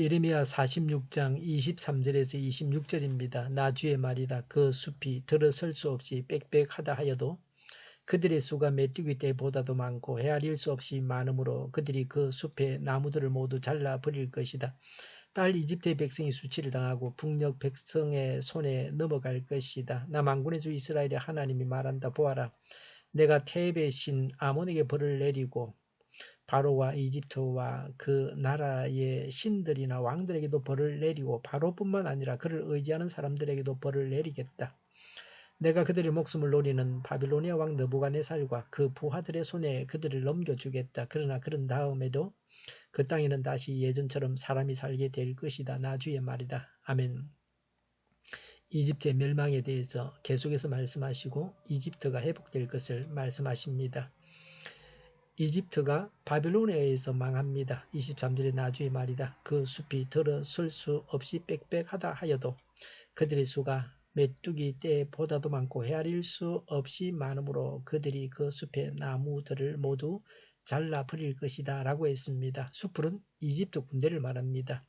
예레미야 46장 23절에서 26절입니다. 나 주의 말이다. 그 숲이 들어설 수 없이 빽빽하다 하여도 그들의 수가 메뚜기 떼보다도 많고 헤아릴 수 없이 많으므로 그들이 그 숲의 나무들을 모두 잘라 버릴 것이다. 딸 이집트의 백성이 수치를 당하고 북녘 백성의 손에 넘어갈 것이다. 나 만군의 주 이스라엘의 하나님이 말한다. 보아라, 내가 테베의 신 아몬에게 벌을 내리고 바로와 이집트와 그 나라의 신들이나 왕들에게도 벌을 내리고 바로뿐만 아니라 그를 의지하는 사람들에게도 벌을 내리겠다. 내가 그들의 목숨을 노리는 바빌로니아 왕 느부갓네살과 그 부하들의 손에 그들을 넘겨주겠다. 그러나 그런 다음에도 그 땅에는 다시 예전처럼 사람이 살게 될 것이다. 나 주의 말이다. 아멘. 이집트의 멸망에 대해서 계속해서 말씀하시고 이집트가 회복될 것을 말씀하십니다. 이집트가 바빌론에 의해서 망합니다. 23절에 나 주의 말이다. 그 숲이 들어설 수 없이 빽빽하다 하여도 그들의 수가 메뚜기 떼보다도 많고 헤아릴 수 없이 많으므로 그들이 그 숲의 나무들을 모두 잘라 버릴 것이다 라고 했습니다. 숲은 이집트 군대를 말합니다.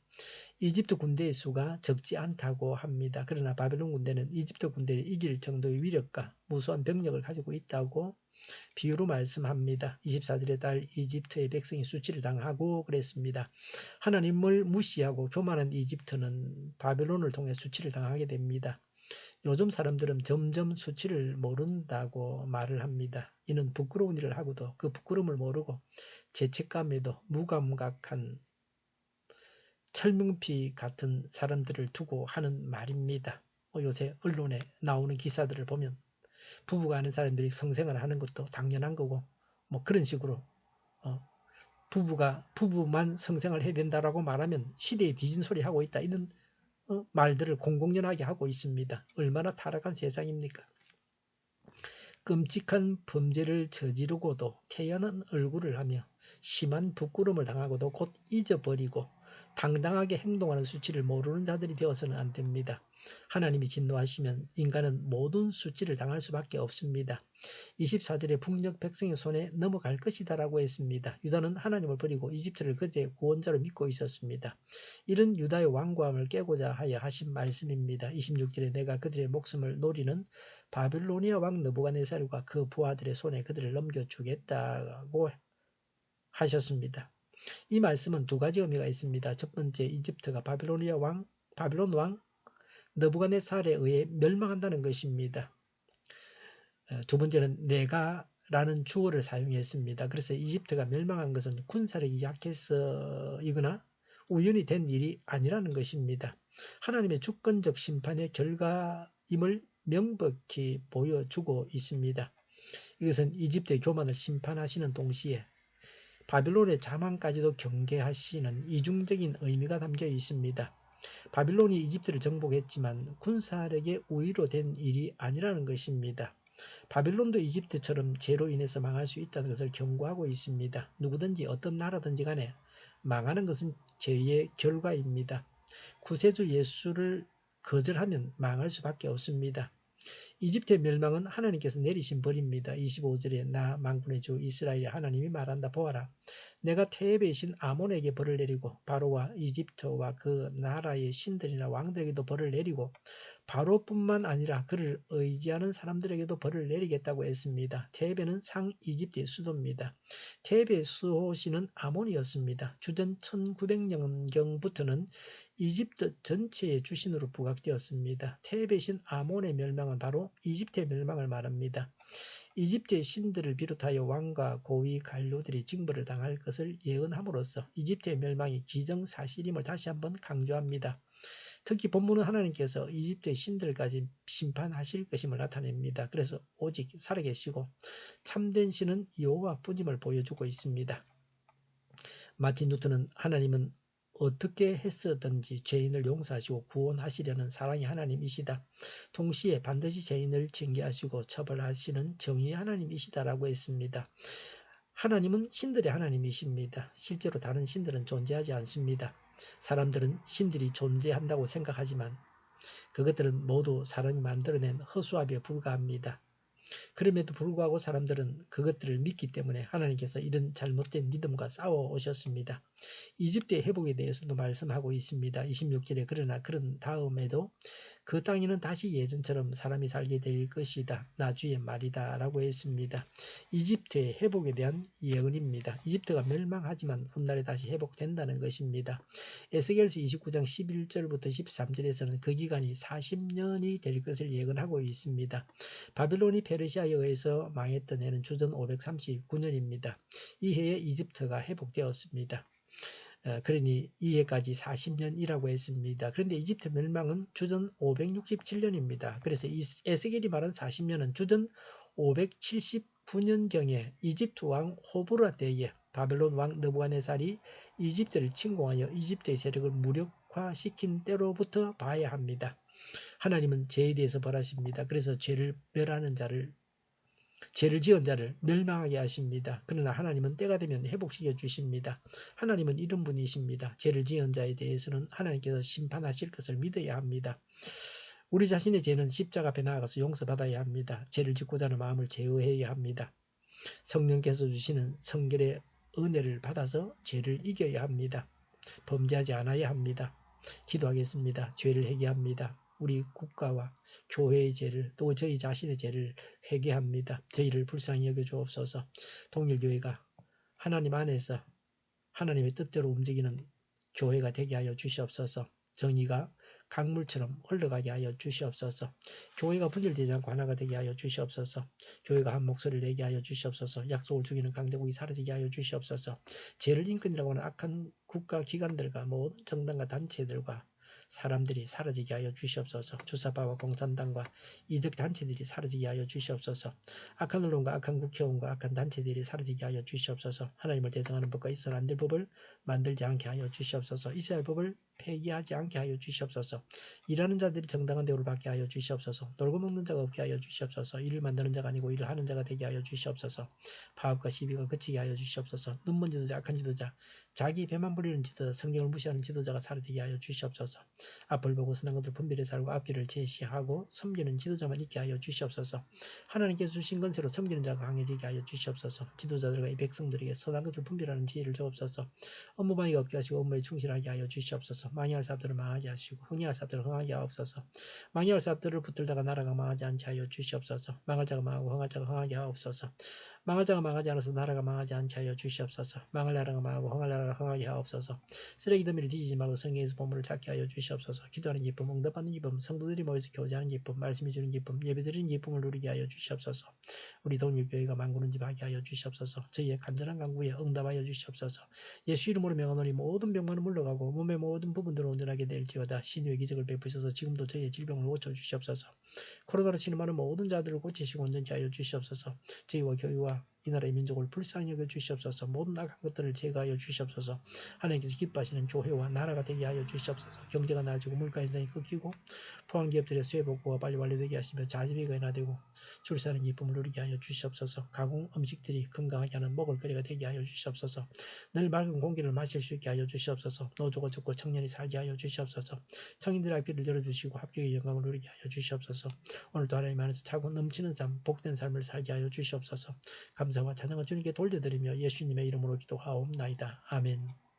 이집트 군대의 수가 적지 않다고 합니다. 그러나 바벨론 군대는 이집트 군대를 이길 정도의 위력과 무수한 병력을 가지고 있다고 비유로 말씀합니다. 24절에 달 이집트의 백성이 수치를 당하고 그랬습니다. 하나님을 무시하고 교만한 이집트는 바벨론을 통해 수치를 당하게 됩니다. 요즘 사람들은 점점 수치를 모른다고 말을 합니다. 이는 부끄러운 일을 하고도 그 부끄러움을 모르고 죄책감에도 무감각한 철명피 같은 사람들을 두고 하는 말입니다. 요새 언론에 나오는 기사들을 보면 부부가 하는 사람들이 성생활을 하는 것도 당연한 거고 뭐 그런 식으로 부부만 성생활을 해야 된다라고 말하면 시대에 뒤진 소리 하고 있다 이런 말들을 공공연하게 하고 있습니다. 얼마나 타락한 세상입니까? 끔찍한 범죄를 저지르고도 태연한 얼굴을 하며 심한 부끄러움을 당하고도 곧 잊어버리고 당당하게 행동하는 수치를 모르는 자들이 되어서는 안 됩니다. 하나님이 진노하시면 인간은 모든 수치를 당할 수밖에 없습니다. 24절에 북녘 백성의 손에 넘어갈 것이다 라고 했습니다. 유다는 하나님을 버리고 이집트를 그들의 구원자로 믿고 있었습니다. 이런 유다의 완고함을 깨고자 하여 하신 말씀입니다. 26절에 내가 그들의 목숨을 노리는 바빌로니아 왕 느부갓네살과 그 부하들의 손에 그들을 넘겨주겠다고 하셨습니다. 이 말씀은 두 가지 의미가 있습니다. 첫 번째, 이집트가 바빌론 왕 느부갓네살에 의해 멸망한다는 것입니다. 두 번째는 내가 라는 주어를 사용했습니다. 그래서 이집트가 멸망한 것은 군사력이 약해서이거나 우연히 된 일이 아니라는 것입니다. 하나님의 주권적 심판의 결과임을 명백히 보여주고 있습니다. 이것은 이집트의 교만을 심판하시는 동시에 바빌론의 자만까지도 경계하시는 이중적인 의미가 담겨 있습니다. 바빌론이 이집트를 정복했지만 군사력의 우위로 된 일이 아니라는 것입니다. 바빌론도 이집트처럼 죄로 인해서 망할 수 있다는 것을 경고하고 있습니다. 누구든지 어떤 나라든지 간에 망하는 것은 죄의 결과입니다. 구세주 예수를 거절하면 망할 수밖에 없습니다. 이집트의 멸망은 하나님께서 내리신 벌입니다. 25절에 나 만군의 주 이스라엘의 하나님이 말한다. 보아라, 내가 테베의 신 아몬에게 벌을 내리고 바로와 이집트와 그 나라의 신들이나 왕들에게도 벌을 내리고 바로뿐만 아니라 그를 의지하는 사람들에게도 벌을 내리겠다고 했습니다. 테베는 상 이집트의 수도입니다. 테베의 수호신은 아몬이었습니다. 주전 1900년경부터는 이집트 전체의 주신으로 부각되었습니다. 테베의 신 아몬의 멸망은 바로 이집트의 멸망을 말합니다. 이집트의 신들을 비롯하여 왕과 고위 관료들이 징벌을 당할 것을 예언함으로써 이집트의 멸망이 기정사실임을 다시 한번 강조합니다. 특히 본문은 하나님께서 이집트의 신들까지 심판하실 것임을 나타냅니다. 그래서 오직 살아계시고 참된 신은 여호와뿐임을 보여주고 있습니다. 마틴 루터는 하나님은 어떻게 했었든지 죄인을 용서하시고 구원하시려는 사랑의 하나님이시다. 동시에 반드시 죄인을 징계하시고 처벌하시는 정의의 하나님이시다라고 했습니다. 하나님은 신들의 하나님이십니다. 실제로 다른 신들은 존재하지 않습니다. 사람들은 신들이 존재한다고 생각하지만 그것들은 모두 사람이 만들어낸 허수아비에 불과합니다. 그럼에도 불구하고 사람들은 그것들을 믿기 때문에 하나님께서 이런 잘못된 믿음과 싸워 오셨습니다. 이집트의 회복에 대해서도 말씀하고 있습니다. 26절에 그러나 그런 다음에도 그 땅에는 다시 예전처럼 사람이 살게 될 것이다. 나 주의 말이다. 라고 했습니다. 이집트의 회복에 대한 예언입니다. 이집트가 멸망하지만 훗날에 다시 회복된다는 것입니다. 에스겔서 29장 11절부터 13절에서는 그 기간이 40년이 될 것을 예언하고 있습니다. 바빌론이 페르시아에 의해서 망했던 해는 주전 539년입니다. 이 해에 이집트가 회복되었습니다. 그러니 이해까지 40년이라고 했습니다. 그런데 이집트 멸망은 주전 567년입니다. 그래서 이 에스겔이 말한 40년은 주전 579년경에 이집트 왕 호브라 때에 바벨론 왕 느부갓네살이 이집트를 침공하여 이집트의 세력을 무력화시킨 때로부터 봐야 합니다. 하나님은 죄에 대해서 벌하십니다. 그래서 죄를 지은 자를 멸망하게 하십니다. 그러나 하나님은 때가 되면 회복시켜 주십니다. 하나님은 이런 분이십니다. 죄를 지은 자에 대해서는 하나님께서 심판하실 것을 믿어야 합니다. 우리 자신의 죄는 십자가 앞에 나아가서 용서받아야 합니다. 죄를 짓고자 하는 마음을 제어해야 합니다. 성령께서 주시는 성결의 은혜를 받아서 죄를 이겨야 합니다. 범죄하지 않아야 합니다. 기도하겠습니다. 죄를 회개합니다. 우리 국가와 교회의 죄를 또 저희 자신의 죄를 회개합니다. 저희를 불쌍히 여겨 주옵소서. 통일교회가 하나님 안에서 하나님의 뜻대로 움직이는 교회가 되게 하여 주시옵소서. 정의가 강물처럼 흘러가게 하여 주시옵소서. 교회가 분열되지 않고 하나가 되게 하여 주시옵소서. 교회가 한 목소리를 내게 하여 주시옵소서. 약속을 죽이는 강대국이 사라지게 하여 주시옵소서. 죄를 인권이라고 하는 악한 국가 기관들과 모든 정당과 단체들과 사람들이 사라지게 하여 주시옵소서. 주사파와 공산당과 이적 단체들이 사라지게 하여 주시옵소서. 악한 언론과 악한 국회의원과 악한 단체들이 사라지게 하여 주시옵소서. 하나님을 대성하는 법과 있어서는 안 될 법을 만들지 않게 하여 주시옵소서. 있어야 할 법을 폐기하지 않게 하여 주시옵소서. 일하는 자들이 정당한 대우를 받게 하여 주시옵소서. 놀고 먹는 자가 없게 하여 주시옵소서. 일을 만드는 자가 아니고 일을 하는 자가 되게 하여 주시옵소서. 파업과 시비가 그치게 하여 주시옵소서. 눈먼 지도자, 악한 지도자, 자기 배만 부리는 지도자, 성경을 무시하는 지도자가 사라지게 하여 주시옵소서. 앞을 보고 선한 것을 분별해 살고 앞길을 제시하고 섬기는 지도자만 있게 하여 주시옵소서. 하나님께서 주신 건세로 섬기는 자가 강해지게 하여 주시옵소서. 지도자들과 이 백성들에게 선한 것을 분별하는 지혜를 주옵소서. 업무방해가 없게 하시고 업무에 충실하게 하여 주시옵소서. 망해할 사업들을 망하게 하시고 흥해할 사업들을 흥하게 하옵소서. 망해할 사업들을 붙들다가 나라가 망하지 않게 하여 주시옵소서. 망할 자가 망하고 흥할 자가 흥하게 하옵소서. 망할 자가 망하지 않아서 나라가 망하지 않게 하여 주시옵소서. 망할 나라가 망하고 흥할 나라가 흥하게 하옵소서. 쓰레기 더미를 뒤지지 말고 성경에서 보물을 찾게 하여 주시옵소서. 기도하는 기쁨, 응답받는 기쁨, 성도들이 모여서 교제하는 기쁨, 말씀해 주는 기쁨, 예배드리는 기쁨을 누리게 하여 주시옵소서. 우리 동일교회가 만구는 집 하게 하여 주시옵소서. 저희의 간절한 간구에 응답하여 주시옵소서. 예수 이름으로 명하노니 모든 병만은 물러가고 몸의 모든 부분들을 온전하게 될지어다. 신유의 기적을 베푸셔서 지금도 저희의 질병을 고쳐주시옵소서. 코로나로 치료하는 모든 자들을 고치시고 온전케 하여 주시옵소서. 저희와 교회와 이 나라의 민족을 불쌍히 여겨 주시옵소서. 모든 악한 것들을 제거하여 주시옵소서. 하나님께서 기뻐하시는 교회와 나라가 되게 하여 주시옵소서. 경제가 나아지고 물가 인상이 꺾이고 포항기업들의 수혜복구가 빨리 완료되게 하시며 자집이 인하되고 출산의 기쁨을 누리게 하여 주시옵소서. 가공 음식들이 건강하게 하는 먹을거리가 되게 하여 주시옵소서. 늘 맑은 공기를 마실 수 있게 하여 주시옵소서. 노조가 적고 청년이 살게 하여 주시옵소서. 성인들의 앞길을 열어주시고 합격의 영광을 누리게 하여 주시옵소서. 오늘도 하나님 안에서 차고 넘치는 삶, 복된 삶을 살게 하여 주시옵소서. 감사와 찬양을 주님께 돌려드리며 예수님의 이름으로 기도하옵나이다. 아멘.